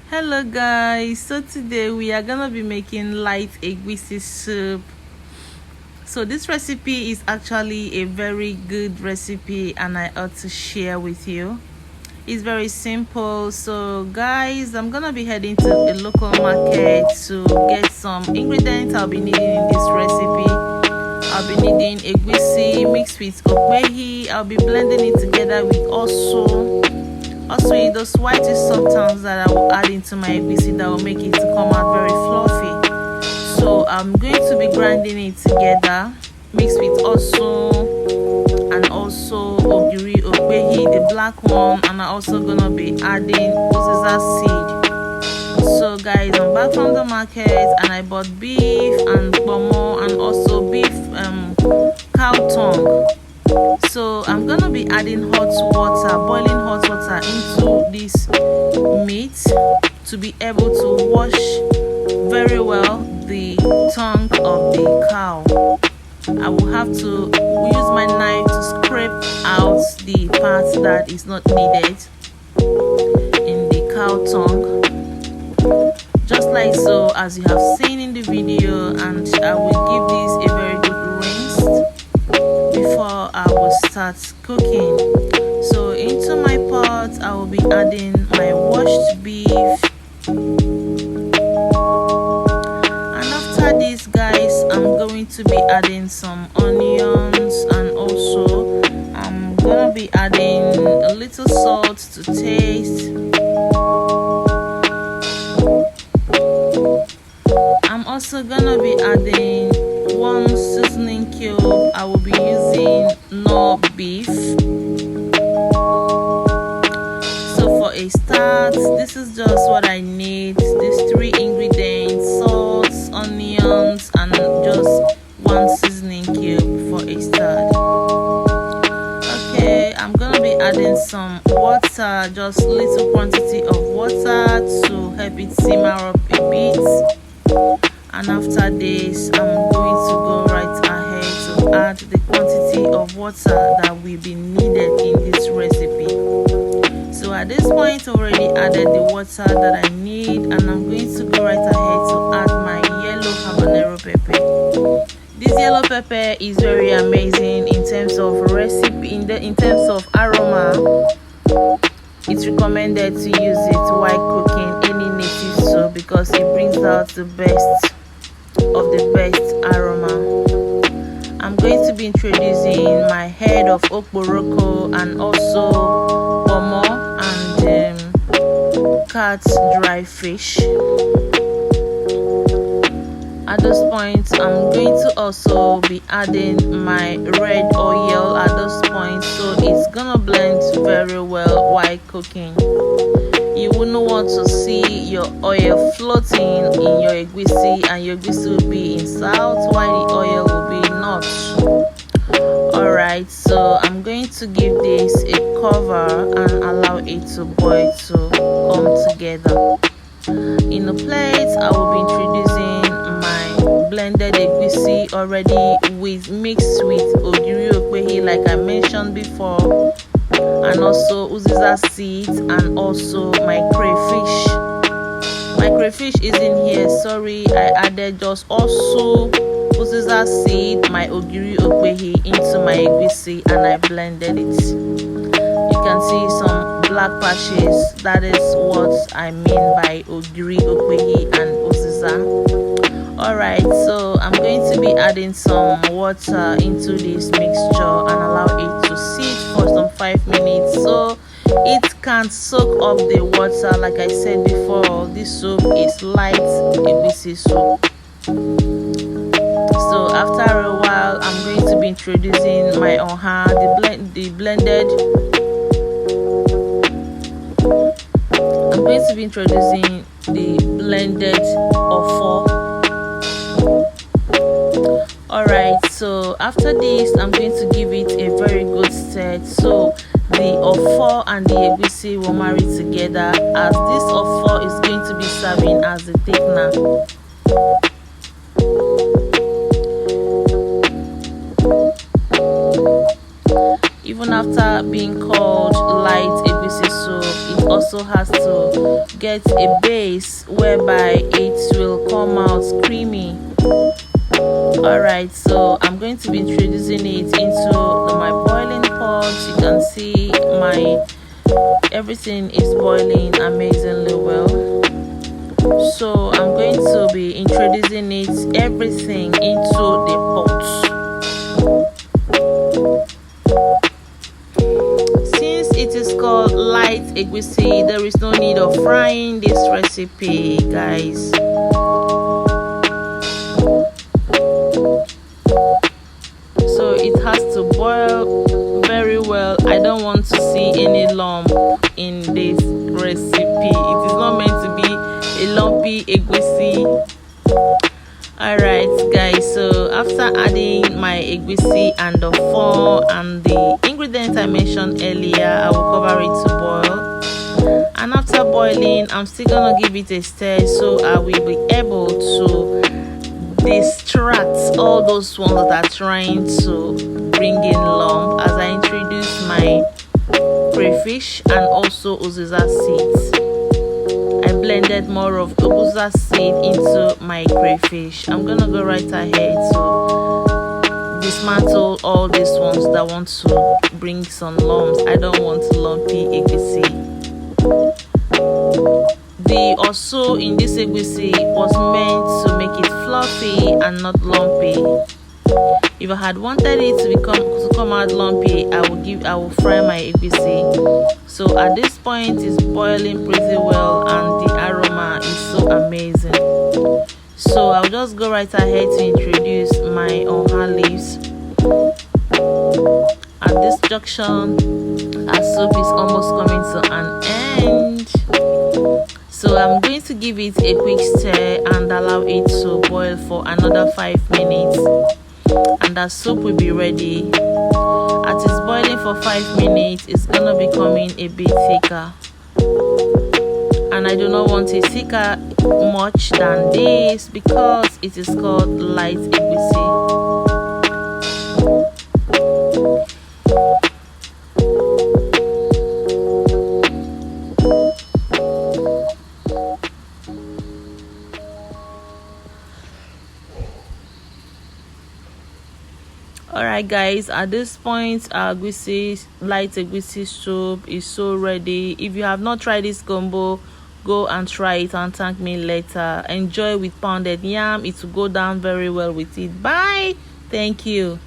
Hello guys, so today we are gonna be making light egusi soup. So this recipe is actually a very good recipe and I ought to share with you. It's very simple. So guys, I'm gonna be heading to a local market to get some ingredients I'll be needing in this recipe. I'll be needing egusi mixed with okpehi. I'll be blending it together with also those whitish substance that I will add into my egusi that will make it to come out very fluffy. So I'm going to be grinding it together mixed with also ogiri okpehi, the black one, and I'm also gonna be adding uziza seed. So guys, I'm back from the market and I bought beef and pomo and also beef cow tongue. So I'm gonna be adding boiling hot water into this meat to be able to wash very well the tongue of the cow. I will have to use my knife to scrape out the part that is not needed in the cow tongue, just like so as you have seen in the video, and I will give this a very good rinse before I will start cooking. So into my pot I will be adding my washed beef, and after this guys I'm going to be adding some onions, and also I'm gonna be adding a little salt to taste. I'm also gonna be adding one seasoning cube. I will be using no beef. So for a start, this is just what I need. These three ingredients: salt, onions, and just one seasoning cube for a start. Okay, I'm gonna be adding some water, just little quantity of water to help it simmer up a bit. And after this I'm going to go right ahead to add the quantity of water that will be needed in this recipe. So at this point I already added the water that I need, and I'm going to go right ahead to add my yellow habanero pepper. This yellow pepper is very amazing in terms of recipe, in terms of aroma. It's recommended to use it while cooking any native soup because it brings out the best of the best aroma. I'm going to be introducing my head of okporoko and also pomo and cat's dry fish. At this point I'm going to also be adding my red oil at this point, so it's gonna blend very well while cooking. You wouldn't want to see your oil floating in your egusi, and your egusi will be in south while the oil will be north. Alright, so I'm going to give this a cover and allow it to boil to come together. In a plate I will be introducing my blended egusi already mixed with ogiri okpehi like I mentioned before, and also uziza seeds, and also my crayfish. My crayfish isn't here, sorry. I added just also uziza seed, my ogiri okpehi into my egusi, and I blended it. You can see some black patches. That is what I mean by ogiri okpehi and uziza. Alright, so I'm going to be adding some water into this mixture and allow it to sit for some 5 minutes so it can soak up the water. Like I said before, this soup is light egusi soup. So after a while I'm going to be introducing my oha, the blended. I'm going to be introducing the blended ofo. Alright, so after this I'm going to give it a very good stir so the ofo and the egusi will marry together, as this ofo is going to be serving as a thickener. Even after being called light egusi soup, it also has to get a base whereby it will come out creamy. Alright, so I'm going to be introducing it into my boiling pot. You can see everything is boiling amazingly well. So I'm going to be introducing everything into the pot. Since it is called light egusi, there is no need of frying this recipe, guys. So it has to boil very well. I don't want to see any lump in this recipe. It is not meant to be a lumpy egusi. Alright guys, so after adding my egusi and the four and the ingredients I mentioned earlier, I will cover it to boil. And after boiling, I'm still gonna give it a stir so I will be able to distract all those ones that are trying to bring in lump as I introduce my crayfish and also uziza seeds. I blended more of uziza seed into my crayfish. I'm gonna go right ahead to dismantle all these ones that want to bring some lumps. I don't want lumpy egusi. The also in this egusi was meant to make it fluffy and not lumpy. If I had wanted it to come out lumpy, I will fry my egusi. So at this point it's boiling pretty well and the aroma is so amazing. So I'll just go right ahead to introduce my oha leaves. At this junction, our soup is almost coming to an end. So I'm going to give it a quick stir and allow it to boil for another 5 minutes. And the soup will be ready. As it's boiling for 5 minutes, it's gonna be becoming a bit thicker. And I do not want it thicker much than this because it is called light egusi. Alright guys, at this point our light egusi soup is so ready. If you have not tried this combo, go and try it and thank me later. Enjoy with pounded yam. It will go down very well with it. Bye. Thank you.